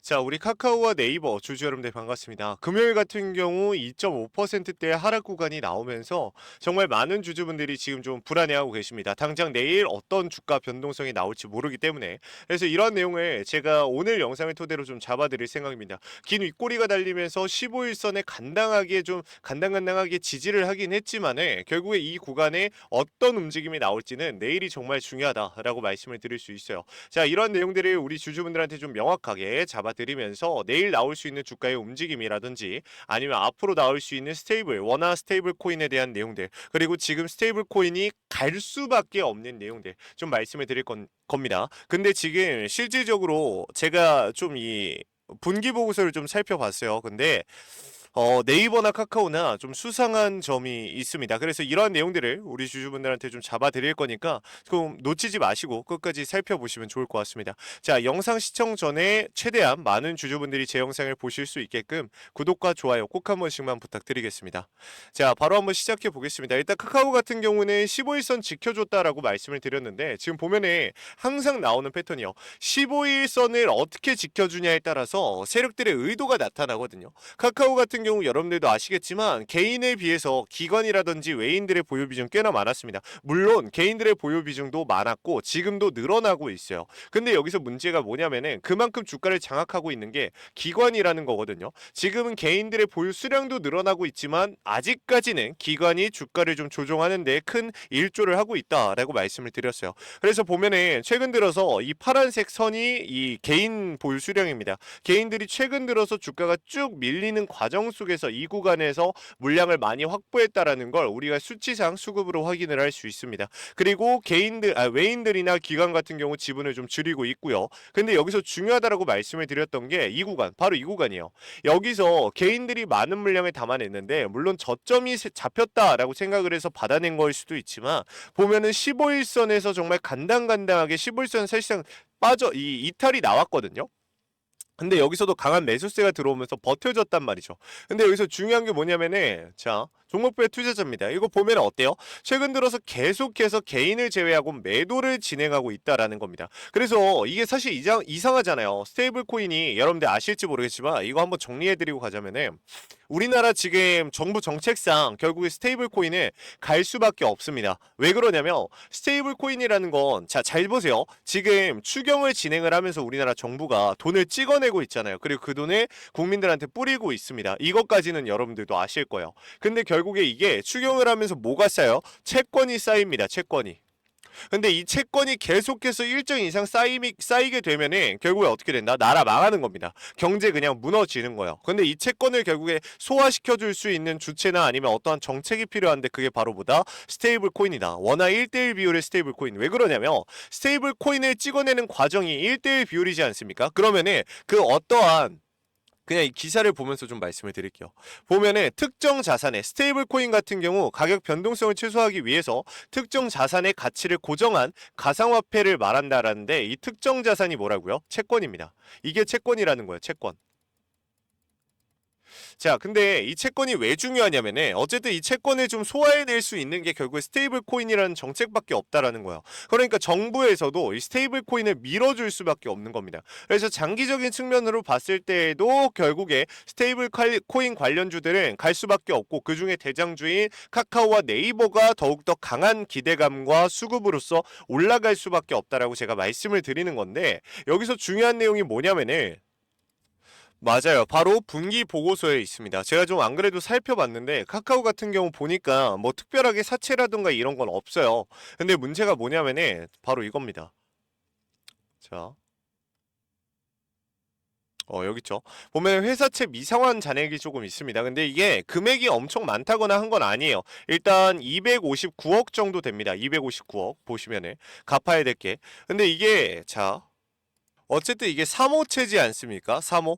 자, 우리 카카오와 네이버 주주 여러분들 반갑습니다. 금요일 같은 경우 2.5%대 하락 구간이 나오면서 정말 많은 주주분들이 지금 좀 불안해하고 계십니다. 당장 내일 어떤 주가 변동성이 나올지 모르기 때문에. 그래서 이런 내용을 제가 오늘 영상을 토대로 좀 잡아드릴 생각입니다. 긴 윗꼬리가 달리면서 15일선에 간당간당하게 지지를 하긴 했지만은 결국에 이 구간에 어떤 움직임이 나올지는 내일이 정말 중요하다라고 말씀을 드릴 수 있어요. 자, 이런 내용들을 우리 주주분들한테 좀 명확하게 잡아드리면서 내일 나올 수 있는 주가의 움직임이라든지 아니면 앞으로 나올 수 있는 원화 스테이블 코인에 대한 내용들, 그리고 지금 스테이블 코인이 갈 수밖에 없는 내용들 좀 말씀을 드릴 겁니다. 근데 지금 실질적으로 제가 좀 이 분기 보고서를 좀 살펴봤어요. 근데 네이버나 카카오나 좀 수상한 점이 있습니다. 그래서 이러한 내용들을 우리 주주분들한테 좀 잡아드릴 거니까 좀 놓치지 마시고 끝까지 살펴보시면 좋을 것 같습니다. 자, 영상 시청 전에 최대한 많은 주주분들이 제 영상을 보실 수 있게끔 구독과 좋아요 꼭 한 번씩만 부탁드리겠습니다. 자, 바로 한번 시작해 보겠습니다. 일단 카카오 같은 경우는 15일선 지켜줬다라고 말씀을 드렸는데 지금 보면은 항상 나오는 패턴이요. 15일선을 어떻게 지켜주냐에 따라서 세력들의 의도가 나타나거든요. 카카오 같은 경우 여러분들도 아시겠지만 개인에 비해서 기관이라든지 외인들의 보유 비중 꽤나 많았습니다. 물론 개인들의 보유 비중도 많았고 지금도 늘어나고 있어요. 근데 여기서 문제가 뭐냐면은 그만큼 주가를 장악하고 있는 게 기관이라는 거거든요. 지금은 개인들의 보유 수량도 늘어나고 있지만 아직까지는 기관이 주가를 좀 조종하는데 큰 일조를 하고 있다라고 말씀을 드렸어요. 그래서 보면은 최근 들어서 이 파란색 선이 이 개인 보유 수량입니다. 개인들이 최근 들어서 주가가 쭉 밀리는 과정 속에서 이 구간에서 물량을 많이 확보했다라는 걸 우리가 수치상 수급으로 확인을 할 수 있습니다. 그리고 외인들이나 기관 같은 경우 지분을 좀 줄이고 있고요. 근데 여기서 중요하다라고 말씀을 드렸던 게 이 구간, 바로 이 구간이에요. 여기서 개인들이 많은 물량을 담아냈는데 물론 저점이 잡혔다라고 생각을 해서 받아낸 걸 수도 있지만 보면은 15일선에서 정말 간당간당하게 15일선 사실상 이탈이 나왔거든요. 근데 여기서도 강한 매수세가 들어오면서 버텨줬단 말이죠. 근데 여기서 중요한 게 뭐냐면은 자, 종목별 투자자입니다. 이거 보면 어때요? 최근 들어서 계속해서 개인을 제외하고 매도를 진행하고 있다라는 겁니다. 그래서 이게 사실 이상하잖아요. 스테이블 코인이 여러분들 아실지 모르겠지만 이거 한번 정리해드리고 가자면은 우리나라 지금 정부 정책상 결국에 스테이블 코인을 갈 수밖에 없습니다. 왜 그러냐면 스테이블 코인이라는 건 자, 잘 보세요. 지금 추경을 진행을 하면서 우리나라 정부가 돈을 찍어내고 있잖아요. 그리고 그 돈을 국민들한테 뿌리고 있습니다. 이것까지는 여러분들도 아실 거예요. 근데 결국에 이게 추경을 하면서 뭐가 쌓여? 채권이 쌓입니다. 채권이. 근데 이 채권이 계속해서 일정 이상 쌓이게 되면은 결국에 어떻게 된다? 나라 망하는 겁니다. 경제 그냥 무너지는 거예요. 근데 이 채권을 결국에 소화시켜 줄 수 있는 주체나 아니면 어떠한 정책이 필요한데 그게 바로 뭐다? 스테이블 코인이다. 원화 1대1 비율의 스테이블 코인. 왜 그러냐면 스테이블 코인을 찍어내는 과정이 1대1 비율이지 않습니까? 그러면은 그 어떠한 그냥 이 기사를 보면서 좀 말씀을 드릴게요. 보면은 특정 자산의 스테이블 코인 같은 경우 가격 변동성을 최소화하기 위해서 특정 자산의 가치를 고정한 가상화폐를 말한다라는데 이 특정 자산이 뭐라고요? 채권입니다. 이게 채권이라는 거예요. 채권. 자, 근데 이 채권이 왜 중요하냐면은 어쨌든 이 채권을 좀 소화해낼 수 있는 게 결국에 스테이블 코인이라는 정책밖에 없다라는 거예요. 그러니까 정부에서도 이 스테이블 코인을 밀어줄 수밖에 없는 겁니다. 그래서 장기적인 측면으로 봤을 때에도 결국에 스테이블 코인 관련주들은 갈 수밖에 없고 그 중에 대장주인 카카오와 네이버가 더욱더 강한 기대감과 수급으로서 올라갈 수밖에 없다라고 제가 말씀을 드리는 건데 여기서 중요한 내용이 뭐냐면은 맞아요. 바로 분기 보고서에 있습니다. 제가 좀 안 그래도 살펴봤는데 카카오 같은 경우 보니까 뭐 특별하게 사채라든가 이런 건 없어요. 근데 문제가 뭐냐면은 바로 이겁니다. 자, 여기 있죠. 보면 회사채 미상환 잔액이 조금 있습니다. 근데 이게 금액이 엄청 많다거나 한 건 아니에요. 일단 259억 정도 됩니다. 259억 보시면은 갚아야 될 게. 근데 이게 자, 어쨌든 이게 3호채지 않습니까? 3호.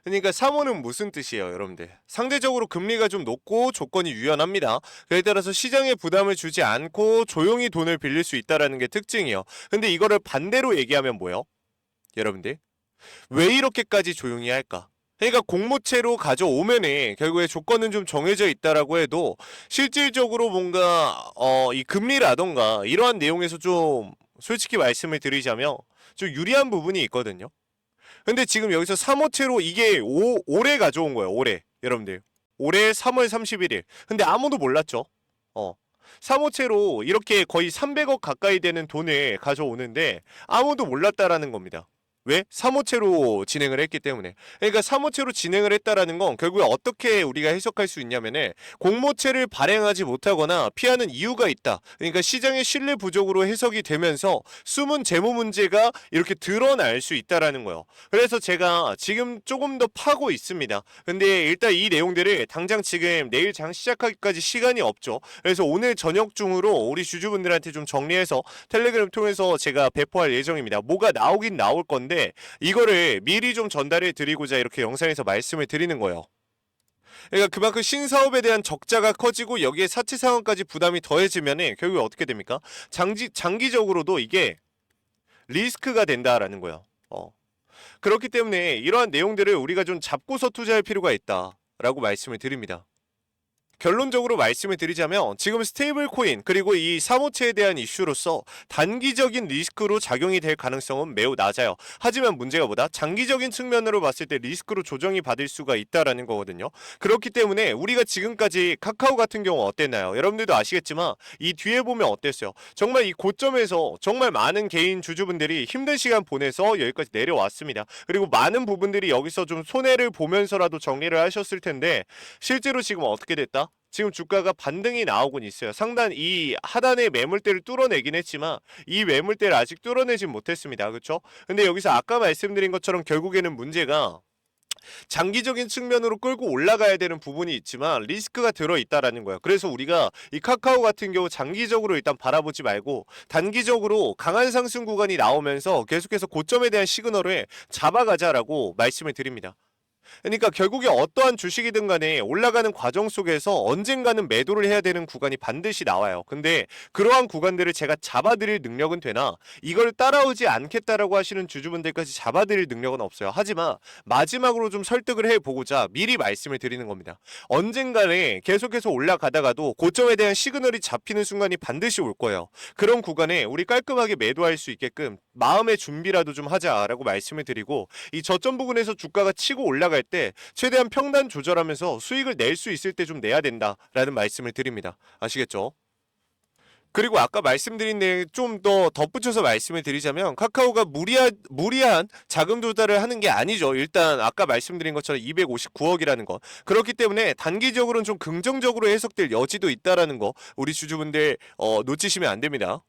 그러니까 3호는 무슨 뜻이에요, 여러분들? 상대적으로 금리가 좀 높고 조건이 유연합니다. 그에 따라서 시장에 부담을 주지 않고 조용히 돈을 빌릴 수 있다라는 게 특징이에요. 근데 이거를 반대로 얘기하면 뭐예요? 여러분들? 왜 이렇게까지 조용히 할까? 그러니까 공모채로 가져오면은 결국에 조건은 좀 정해져 있다라고 해도 실질적으로 뭔가 이 금리라던가 이러한 내용에서 좀 솔직히 말씀을 드리자면 좀 유리한 부분이 있거든요. 근데 지금 여기서 3호체로 이게 올해 가져온 거예요. 올해. 여러분들. 올해 3월 31일. 근데 아무도 몰랐죠. 어. 3호체로 이렇게 거의 300억 가까이 되는 돈을 가져오는데 아무도 몰랐다라는 겁니다. 왜? 3호체로 진행을 했기 때문에. 그러니까 3호체로 진행을 했다라는 건 결국에 어떻게 우리가 해석할 수 있냐면은 공모체를 발행하지 못하거나 피하는 이유가 있다. 그러니까 시장의 신뢰 부족으로 해석이 되면서 숨은 재무 문제가 이렇게 드러날 수 있다라는 거예요. 그래서 제가 지금 조금 더 파고 있습니다. 근데 일단 이 내용들을 당장 지금 내일 장 시작하기까지 시간이 없죠. 그래서 오늘 저녁 중으로 우리 주주분들한테 좀 정리해서 텔레그램 통해서 제가 배포할 예정입니다. 뭐가 나오긴 나올 건데 이거를 미리 좀 전달해 드리고자 이렇게 영상에서 말씀을 드리는 거예요. 그러니까 그만큼 신사업에 대한 적자가 커지고 여기에 사채 상황까지 부담이 더해지면은 결국에 어떻게 됩니까? 장기적으로도 이게 리스크가 된다라는 거예요. 그렇기 때문에 이러한 내용들을 우리가 좀 잡고서 투자할 필요가 있다라고 말씀을 드립니다. 결론적으로 말씀을 드리자면 지금 스테이블 코인 그리고 이 사모체에 대한 이슈로서 단기적인 리스크로 작용이 될 가능성은 매우 낮아요. 하지만 문제가 뭐다? 장기적인 측면으로 봤을 때 리스크로 조정이 받을 수가 있다라는 거거든요. 그렇기 때문에 우리가 지금까지 카카오 같은 경우 어땠나요? 여러분들도 아시겠지만 이 뒤에 보면 어땠어요? 정말 이 고점에서 정말 많은 개인 주주분들이 힘든 시간 보내서 여기까지 내려왔습니다. 그리고 많은 부분들이 여기서 좀 손해를 보면서라도 정리를 하셨을 텐데 실제로 지금 어떻게 됐다? 지금 주가가 반등이 나오곤 있어요. 상단 이 하단의 매물대를 뚫어내긴 했지만 이 매물대를 아직 뚫어내진 못했습니다. 그렇죠? 근데 여기서 아까 말씀드린 것처럼 결국에는 문제가 장기적인 측면으로 끌고 올라가야 되는 부분이 있지만 리스크가 들어있다라는 거예요. 그래서 우리가 이 카카오 같은 경우 장기적으로 일단 바라보지 말고 단기적으로 강한 상승 구간이 나오면서 계속해서 고점에 대한 시그널을 잡아가자라고 말씀을 드립니다. 그러니까 결국에 어떠한 주식이든 간에 올라가는 과정 속에서 언젠가는 매도를 해야 되는 구간이 반드시 나와요. 근데 그러한 구간들을 제가 잡아드릴 능력은 되나 이걸 따라오지 않겠다라고 하시는 주주분들까지 잡아드릴 능력은 없어요. 하지만 마지막으로 좀 설득을 해보고자 미리 말씀을 드리는 겁니다. 언젠가는 계속해서 올라가다가도 고점에 대한 시그널이 잡히는 순간이 반드시 올 거예요. 그런 구간에 우리 깔끔하게 매도할 수 있게끔 마음의 준비라도 좀 하자라고 말씀을 드리고 이 저점 부근에서 주가가 치고 올라갈 때 최대한 평단 조절하면서 수익을 낼 수 있을 때 좀 내야 된다라는 말씀을 드립니다. 아시겠죠? 그리고 아까 말씀드린 내용 좀 더 덧붙여서 말씀을 드리자면 카카오가 무리한 자금 조달을 하는 게 아니죠. 일단 아까 말씀드린 것처럼 259억이라는 거. 그렇기 때문에 단기적으로는 좀 긍정적으로 해석될 여지도 있다라는 거 우리 주주분들 놓치시면 안 됩니다.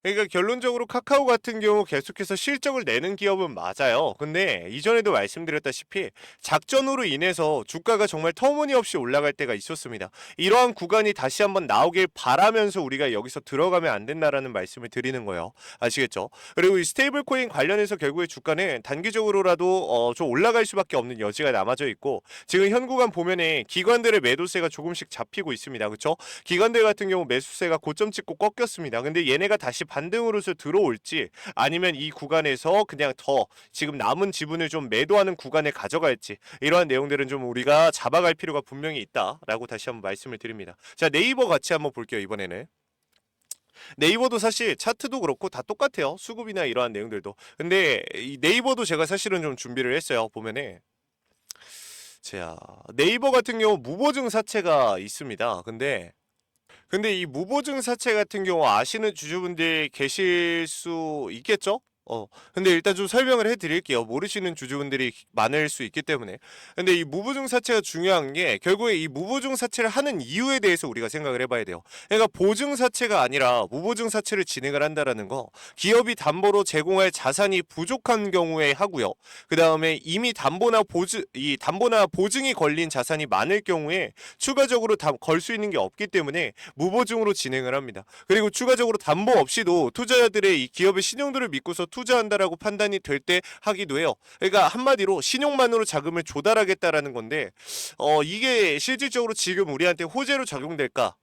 그러니까 결론적으로 카카오 같은 경우 계속해서 실적을 내는 기업은 맞아요. 근데 이전에도 말씀드렸다시피 작전으로 인해서 주가가 정말 터무니없이 올라갈 때가 있었습니다. 이러한 구간이 다시 한번 나오길 바라면서 우리가 여기서 들어가면 안 된다라는 말씀을 드리는 거예요. 아시겠죠? 그리고 이 스테이블 코인 관련해서 결국에 주가는 단기적으로라도 좀 올라갈 수밖에 없는 여지가 남아져 있고 지금 현 구간 보면은 기관들의 매도세가 조금씩 잡히고 있습니다. 그렇죠? 기관들 같은 경우 매수세가 고점 찍고 꺾였습니다. 근데 얘네가 다시 반등으로서 들어올지 아니면 이 구간에서 그냥 더 지금 남은 지분을 좀 매도하는 구간에 가져갈지 이러한 내용들은 좀 우리가 잡아갈 필요가 분명히 있다라고 다시 한번 말씀을 드립니다. 자, 네이버 같이 한번 볼게요. 이번에는 네이버도 사실 차트도 그렇고 다 똑같아요. 수급이나 이러한 내용들도. 근데 이 네이버도 제가 사실은 좀 준비를 했어요. 보면은 자, 네이버 같은 경우 무보증 사채가 있습니다. 근데 이 무보증 사채 같은 경우 아시는 주주분들 계실 수 있겠죠? 근데 일단 좀 설명을 해드릴게요. 모르시는 주주분들이 많을 수 있기 때문에. 근데 이 무보증 사채가 중요한 게 결국에 이 무보증 사채를 하는 이유에 대해서 우리가 생각을 해봐야 돼요. 그러니까 보증 사채가 아니라 무보증 사채를 진행을 한다라는 거 기업이 담보로 제공할 자산이 부족한 경우에 하고요. 그 다음에 이미 담보나 보증이 걸린 자산이 많을 경우에 추가적으로 걸 수 있는 게 없기 때문에 무보증으로 진행을 합니다. 그리고 추가적으로 담보 없이도 투자자들의 이 기업의 신용도를 믿고서 투자한다라고 판단이 될 때 하기도 해요. 그러니까 한마디로 신용만으로 자금을 조달하겠다라는 건데 이게 실질적으로 지금 우리한테 호재로 작용될까?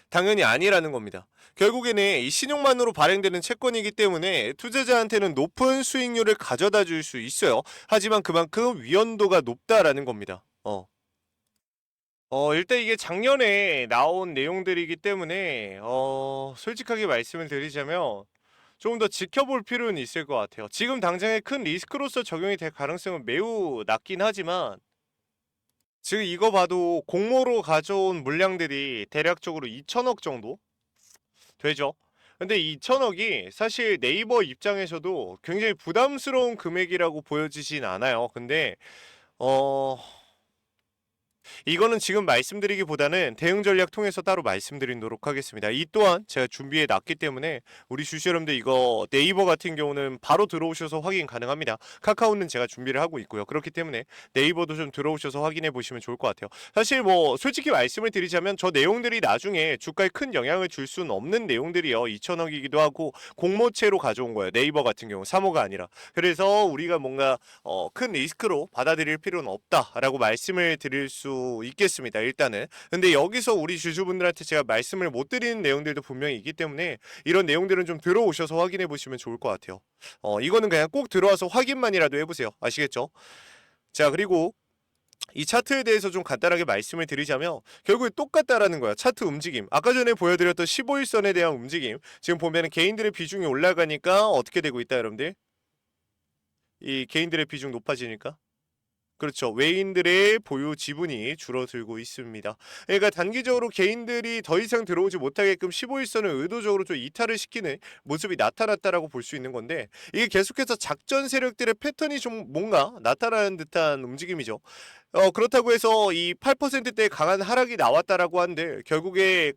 당연히 아니라는 겁니다. 결국에는 이 신용만으로 발행되는 채권이기 때문에 투자자한테는 높은 수익률을 가져다 줄 수 있어요. 하지만 그만큼 위험도가 높다라는 겁니다. 일단 이게 작년에 나온 내용들이기 때문에 솔직하게 말씀을 드리자면 조금 더 지켜볼 필요는 있을 것 같아요. 지금 당장의 큰 리스크로서 적용이 될 가능성은 매우 낮긴 하지만 지금 이거 봐도 공모로 가져온 물량들이 대략적으로 2천억 정도 되죠. 근데 2천억이 사실 네이버 입장에서도 굉장히 부담스러운 금액이라고 보여지진 않아요. 근데 어 이거는 지금 말씀드리기보다는 대응 전략 통해서 따로 말씀드리도록 하겠습니다. 이 또한 제가 준비해 놨기 때문에 우리 주주 여러분들 이거 네이버 같은 경우는 바로 들어오셔서 확인 가능합니다. 카카오는 제가 준비를 하고 있고요. 그렇기 때문에 네이버도 좀 들어오셔서 확인해 보시면 좋을 것 같아요. 사실 뭐 솔직히 말씀을 드리자면 저 내용들이 나중에 주가에 큰 영향을 줄 수는 없는 내용들이요. 2천억이기도 하고 공모채로 가져온 거예요. 네이버 같은 경우 3호가 아니라. 그래서 우리가 뭔가 큰 리스크로 받아들일 필요는 없다라고 말씀을 드릴 수 있겠습니다. 일단은. 근데 여기서 우리 주주분들한테 제가 말씀을 못 드리는 내용들도 분명히 있기 때문에 이런 내용들은 좀 들어오셔서 확인해 보시면 좋을 것 같아요. 이거는 그냥 꼭 들어와서 확인만이라도 해보세요. 아시겠죠? 자, 그리고 이 차트에 대해서 좀 간단하게 말씀을 드리자면 결국에 똑같다라는 거야. 차트 움직임. 아까 전에 보여드렸던 15일선에 대한 움직임. 지금 보면은 개인들의 비중이 올라가니까 어떻게 되고 있다, 여러분들? 이 개인들의 비중 높아지니까. 그렇죠. 외인들의 보유 지분이 줄어들고 있습니다. 그러니까 단기적으로 개인들이 더 이상 들어오지 못하게끔 15일선을 의도적으로 좀 이탈을 시키는 모습이 나타났다라고 볼 수 있는 건데 이게 계속해서 작전 세력들의 패턴이 좀 뭔가 나타나는 듯한 움직임이죠. 그렇다고 해서 이 8%대 강한 하락이 나왔다라고 하는데 결국에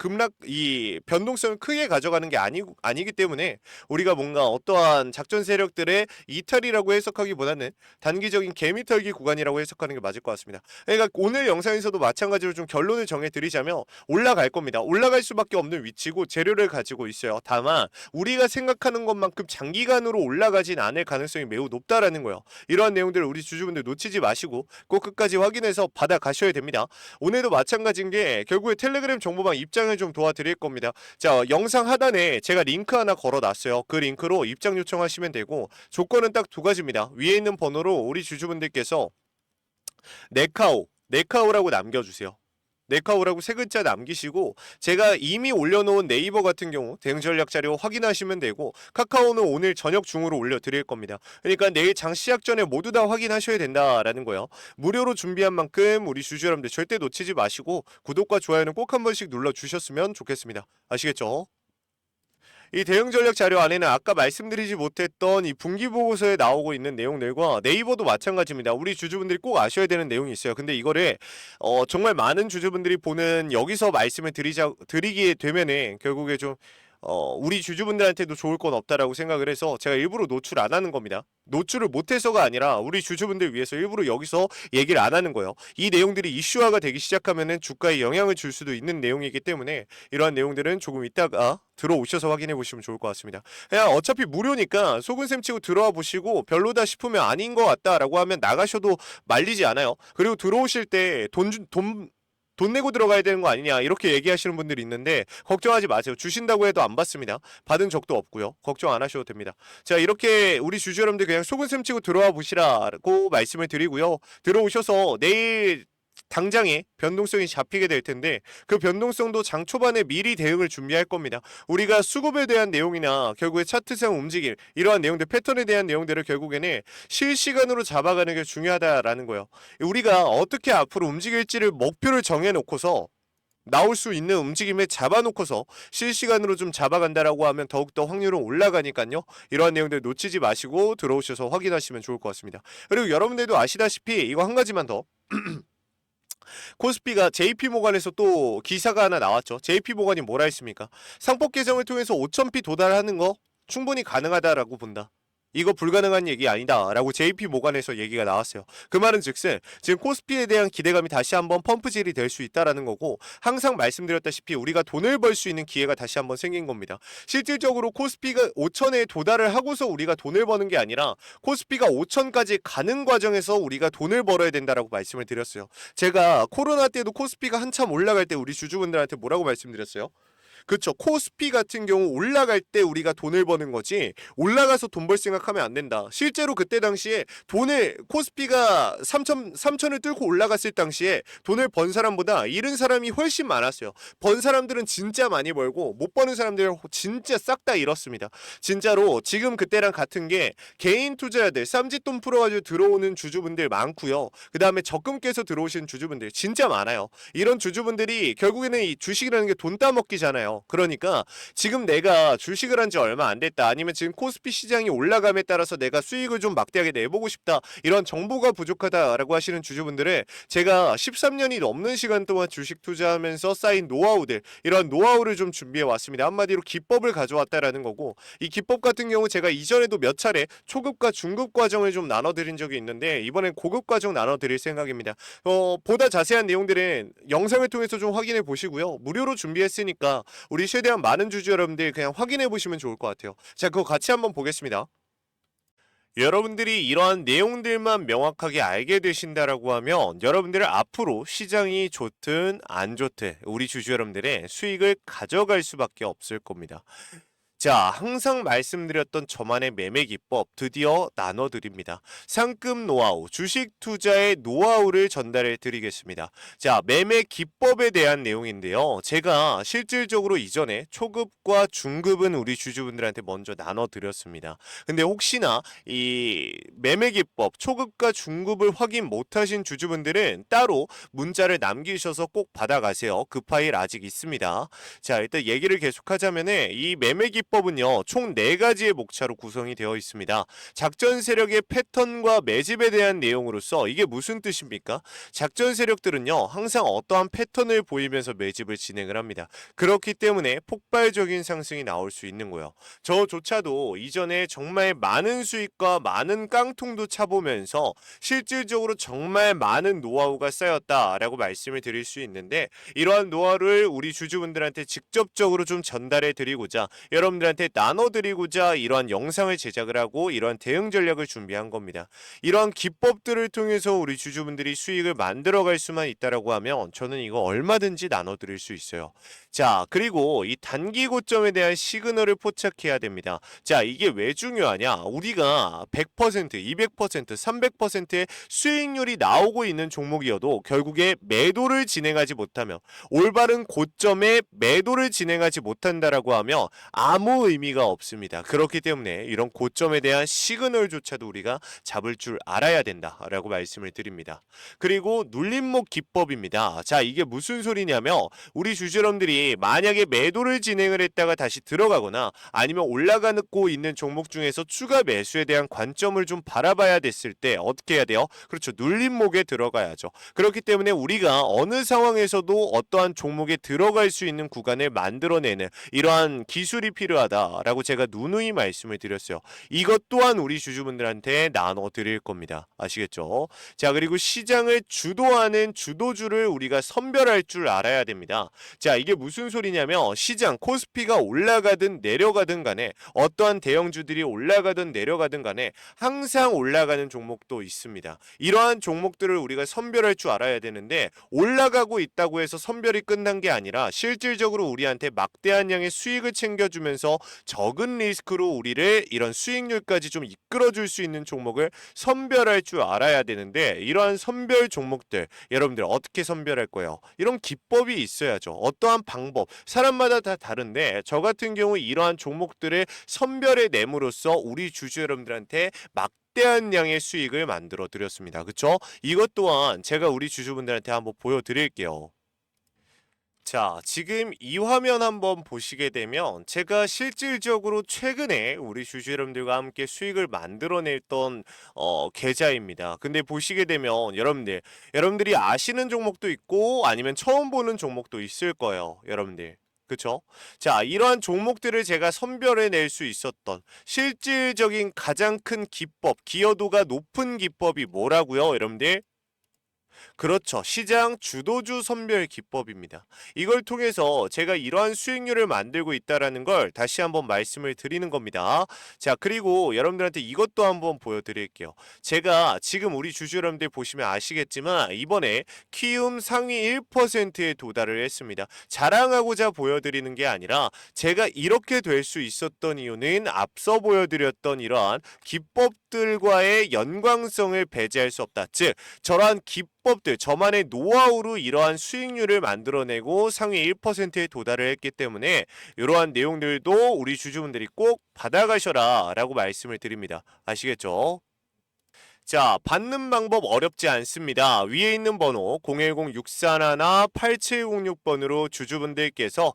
급락 이 변동성을 크게 가져가는 게 아니기 때문에 우리가 뭔가 어떠한 작전 세력들의 이탈이라고 해석하기보다는 단기적인 개미털기 구간이라고 해석하는 게 맞을 것 같습니다. 그러니까 오늘 영상에서도 마찬가지로 좀 결론을 정해드리자면 올라갈 겁니다. 올라갈 수밖에 없는 위치고 재료를 가지고 있어요. 다만 우리가 생각하는 것만큼 장기간으로 올라가진 않을 가능성이 매우 높다라는 거예요. 이러한 내용들을 우리 주주분들 놓치지 마시고 꼭 끝까지 확인해서 받아가셔야 됩니다. 오늘도 마찬가지인 게 결국에 텔레그램 정보방 입장을 좀 도와드릴 겁니다. 자, 영상 하단에 제가 링크 하나 걸어놨어요. 그 링크로 입장 요청하시면 되고 조건은 딱 두 가지입니다. 위에 있는 번호로 우리 주주분들께서 네카오라고 남겨주세요. 네카오라고 세 글자 남기시고 제가 이미 올려놓은 네이버 같은 경우 대응 전략 자료 확인하시면 되고 카카오는 오늘 저녁 중으로 올려드릴 겁니다. 그러니까 내일 장 시작 전에 모두 다 확인하셔야 된다라는 거예요. 무료로 준비한 만큼 우리 주주 여러분들 절대 놓치지 마시고 구독과 좋아요는 꼭 한 번씩 눌러주셨으면 좋겠습니다. 아시겠죠? 이 대응 전략 자료 안에는 아까 말씀드리지 못했던 이 분기 보고서에 나오고 있는 내용들과 네이버도 마찬가지입니다. 우리 주주분들이 꼭 아셔야 되는 내용이 있어요. 근데 이거를 정말 많은 주주분들이 보는 여기서 말씀을 드리게 되면은 결국에 좀 우리 주주분들한테도 좋을 건 없다라고 생각을 해서 제가 일부러 노출 안 하는 겁니다. 노출을 못해서가 아니라 우리 주주분들 위해서 일부러 여기서 얘기를 안 하는 거예요. 이 내용들이 이슈화가 되기 시작하면은 주가에 영향을 줄 수도 있는 내용이기 때문에 이러한 내용들은 조금 이따가 들어오셔서 확인해 보시면 좋을 것 같습니다. 그냥 어차피 무료니까 속은셈 치고 들어와 보시고 별로다 싶으면 아닌 것 같다라고 하면 나가셔도 말리지 않아요. 그리고 들어오실 때 돈 내고 들어가야 되는 거 아니냐 이렇게 얘기하시는 분들이 있는데 걱정하지 마세요. 주신다고 해도 안 받습니다. 받은 적도 없고요. 걱정 안 하셔도 됩니다. 자, 이렇게 우리 주주 여러분들 그냥 속은셈 치고 들어와 보시라고 말씀을 드리고요. 들어오셔서 내일 당장에 변동성이 잡히게 될 텐데 그 변동성도 장 초반에 미리 대응을 준비할 겁니다. 우리가 수급에 대한 내용이나 결국에 차트상 움직임 이러한 내용들 패턴에 대한 내용들을 결국에는 실시간으로 잡아가는 게 중요하다라는 거예요. 우리가 어떻게 앞으로 움직일지를 목표를 정해놓고서 나올 수 있는 움직임에 잡아놓고서 실시간으로 좀 잡아간다라고 하면 더욱더 확률은 올라가니까요. 이러한 내용들 놓치지 마시고 들어오셔서 확인하시면 좋을 것 같습니다. 그리고 여러분들도 아시다시피 이거 한 가지만 더 코스피가 JP모간에서 또 기사가 하나 나왔죠. JP모간이 뭐라 했습니까? 상법 개정을 통해서 5,000p 도달하는 거 충분히 가능하다라고 본다. 이거 불가능한 얘기 아니다 라고 JP모간에서 얘기가 나왔어요. 그 말은 즉슨 지금 코스피에 대한 기대감이 다시 한번 펌프질이 될 수 있다라는 거고 항상 말씀드렸다시피 우리가 돈을 벌 수 있는 기회가 다시 한번 생긴 겁니다. 실질적으로 코스피가 5천에 도달을 하고서 우리가 돈을 버는 게 아니라 코스피가 5천까지 가는 과정에서 우리가 돈을 벌어야 된다라고 말씀을 드렸어요. 제가 코로나 때도 코스피가 한참 올라갈 때 우리 주주분들한테 뭐라고 말씀드렸어요? 그쵸. 코스피 같은 경우 올라갈 때 우리가 돈을 버는 거지 올라가서 돈 벌 생각하면 안 된다. 실제로 그때 당시에 돈을 코스피가 3천을 뚫고 올라갔을 당시에 돈을 번 사람보다 잃은 사람이 훨씬 많았어요. 번 사람들은 진짜 많이 벌고 못 버는 사람들은 진짜 싹 다 잃었습니다. 진짜로 지금 그때랑 같은 게 개인 투자자들 쌈짓돈 풀어가지고 들어오는 주주분들 많고요. 그 다음에 적금 깨서 들어오신 주주분들 진짜 많아요. 이런 주주분들이 결국에는 이 주식이라는 게 돈 따먹기잖아요. 그러니까 지금 내가 주식을 한 지 얼마 안 됐다. 아니면 지금 코스피 시장이 올라감에 따라서 내가 수익을 좀 막대하게 내보고 싶다. 이런 정보가 부족하다라고 하시는 주주분들을 제가 13년이 넘는 시간 동안 주식 투자하면서 쌓인 노하우들, 이런 노하우를 좀 준비해 왔습니다. 한마디로 기법을 가져왔다라는 거고, 이 기법 같은 경우 제가 이전에도 몇 차례 초급과 중급 과정을 좀 나눠드린 적이 있는데 이번엔 고급 과정 나눠드릴 생각입니다. 보다 자세한 내용들은 영상을 통해서 좀 확인해 보시고요. 무료로 준비했으니까 우리 최대한 많은 주주 여러분들 그냥 확인해 보시면 좋을 것 같아요. 자, 그거 같이 한번 보겠습니다. 여러분들이 이러한 내용들만 명확하게 알게 되신다라고 하면 여러분들은 앞으로 시장이 좋든 안 좋든 우리 주주 여러분들의 수익을 가져갈 수밖에 없을 겁니다. 자, 항상 말씀드렸던 저만의 매매 기법 드디어 나눠드립니다. 상급 노하우, 주식 투자의 노하우를 전달해 드리겠습니다. 자, 매매 기법에 대한 내용인데요. 제가 실질적으로 이전에 초급과 중급은 우리 주주분들한테 먼저 나눠드렸습니다. 근데 혹시나 이 매매 기법, 초급과 중급을 확인 못하신 주주분들은 따로 문자를 남기셔서 꼭 받아가세요. 그 파일 아직 있습니다. 자, 일단 얘기를 계속하자면은 이 매매 기법은요 총 4가지의 목차로 구성이 되어 있습니다. 작전 세력의 패턴과 매집에 대한 내용으로서 이게 무슨 뜻입니까? 작전 세력들은요 항상 어떠한 패턴을 보이면서 매집을 진행을 합니다. 그렇기 때문에 폭발적인 상승이 나올 수 있는 거예요. 저조차도 이전에 정말 많은 수익과 많은 깡통도 차보면서 실질적으로 정말 많은 노하우가 쌓였다라고 말씀을 드릴 수 있는데, 이러한 노하우를 우리 주주분들한테 직접적으로 좀 전달해 드리고자, 여러분들한테 나눠드리고자 이러한 영상을 제작을 하고 이러한 대응 전략을 준비한 겁니다. 이러한 기법들을 통해서 우리 주주분들이 수익을 만들어갈 수만 있다라고 하면 저는 이거 얼마든지 나눠드릴 수 있어요. 자, 그리고 이 단기 고점에 대한 시그널을 포착해야 됩니다. 자, 이게 왜 중요하냐? 우리가 100%, 200%, 300%의 수익률이 나오고 있는 종목이어도 결국에 매도를 진행하지 못하면, 올바른 고점에 매도를 진행하지 못한다라고 하면 아무 의미가 없습니다. 그렇기 때문에 이런 고점에 대한 시그널조차도 우리가 잡을 줄 알아야 된다라고 말씀을 드립니다. 그리고 눌림목 기법입니다. 자, 이게 무슨 소리냐면 우리 주주 여러분들이 만약에 매도를 진행을 했다가 다시 들어가거나 아니면 올라가고 있는 종목 중에서 추가 매수에 대한 관점을 좀 바라봐야 됐을 때 어떻게 해야 돼요? 그렇죠. 눌림목에 들어가야죠. 그렇기 때문에 우리가 어느 상황에서도 어떠한 종목에 들어갈 수 있는 구간을 만들어내는 이러한 기술이 필요하다라고 제가 누누이 말씀을 드렸어요. 이것 또한 우리 주주분들한테 나눠 드릴 겁니다. 아시겠죠? 자, 그리고 시장을 주도하는 주도주를 우리가 선별할 줄 알아야 됩니다. 자, 이게 무슨 소리냐면 시장 코스피가 올라가든 내려가든 간에, 어떠한 대형주들이 올라가든 내려가든 간에 항상 올라가는 종목도 있습니다. 이러한 종목들을 우리가 선별할 줄 알아야 되는데, 올라가고 있다고 해서 선별이 끝난 게 아니라 실질적으로 우리한테 막대한 양의 수익을 챙겨주면서 적은 리스크로 우리를 이런 수익률까지 좀 이끌어줄 수 있는 종목을 선별할 줄 알아야 되는데, 이러한 선별 종목들 여러분들 어떻게 선별할 거예요? 이런 기법이 있어야죠. 어떠한 방법, 사람마다 다 다른데 저 같은 경우 이러한 종목들을 선별해 nem으로써 우리 주주 여러분들한테 막대한 양의 수익을 만들어 드렸습니다. 그쵸? 이것 또한 제가 우리 주주분들한테 한번 보여드릴게요. 자, 지금 이 화면 한번 보시게 되면 제가 실질적으로 최근에 우리 주주 여러분들과 함께 수익을 만들어냈던 계좌입니다. 근데 보시게 되면 여러분들이 아시는 종목도 있고 아니면 처음 보는 종목도 있을 거예요. 여러분들. 그쵸? 자, 이러한 종목들을 제가 선별해낼 수 있었던 실질적인 가장 큰 기법, 기여도가 높은 기법이 뭐라고요, 여러분들? 그렇죠. 시장 주도주 선별 기법입니다. 이걸 통해서 제가 이러한 수익률을 만들고 있다라는 걸 다시 한번 말씀을 드리는 겁니다. 자, 그리고 여러분들한테 이것도 한번 보여드릴게요. 제가 지금 우리 주주 여러분들 보시면 아시겠지만 이번에 키움 상위 1%에 도달을 했습니다. 자랑하고자 보여드리는 게 아니라 제가 이렇게 될 수 있었던 이유는 앞서 보여드렸던 이러한 기법들과의 연관성을 배제할 수 없다. 즉 저러한 기법들, 저만의 노하우로 이러한 수익률을 만들어내고 상위 1%에 도달을 했기 때문에 이러한 내용들도 우리 주주분들이 꼭 받아가셔라 라고 말씀을 드립니다. 아시겠죠? 자, 받는 방법 어렵지 않습니다. 위에 있는 번호 010-641-8706번으로 주주분들께서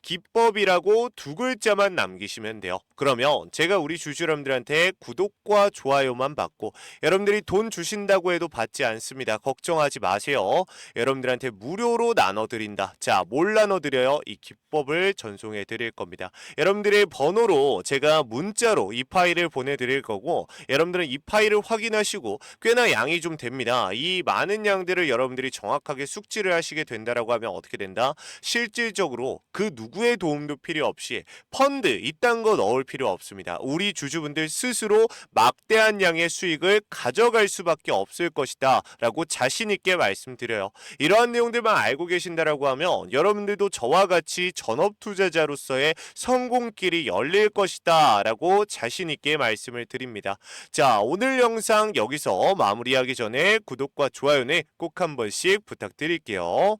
기법이라고 두 글자만 남기시면 돼요. 그러면 제가 우리 주주 여러분들한테 구독과 좋아요만 받고 여러분들이 돈 주신다고 해도 받지 않습니다. 걱정하지 마세요. 여러분들한테 무료로 나눠드린다. 자, 뭘 나눠드려요? 이 기법을 전송해 드릴 겁니다. 여러분들의 번호로 제가 문자로 이 파일을 보내드릴 거고 여러분들은 이 파일을 확인하시고 꽤나 양이 좀 됩니다. 이 많은 양들을 여러분들이 정확하게 숙지를 하시게 된다라고 하면 어떻게 된다? 실질적으로 그 누구의 도움도 필요 없이 펀드 이딴 거 넣을 필요 없습니다. 우리 주주분들 스스로 막대한 양의 수익을 가져갈 수밖에 없을 것이다 라고 자신 있게 말씀드려요. 이러한 내용들만 알고 계신다라고 하면 여러분들도 저와 같이 전업 투자자로서의 성공길이 열릴 것이다 라고 자신 있게 말씀을 드립니다. 자, 오늘 영상 여기서 마무리하기 전에 구독과 좋아요는 꼭 한 번씩 부탁드릴게요.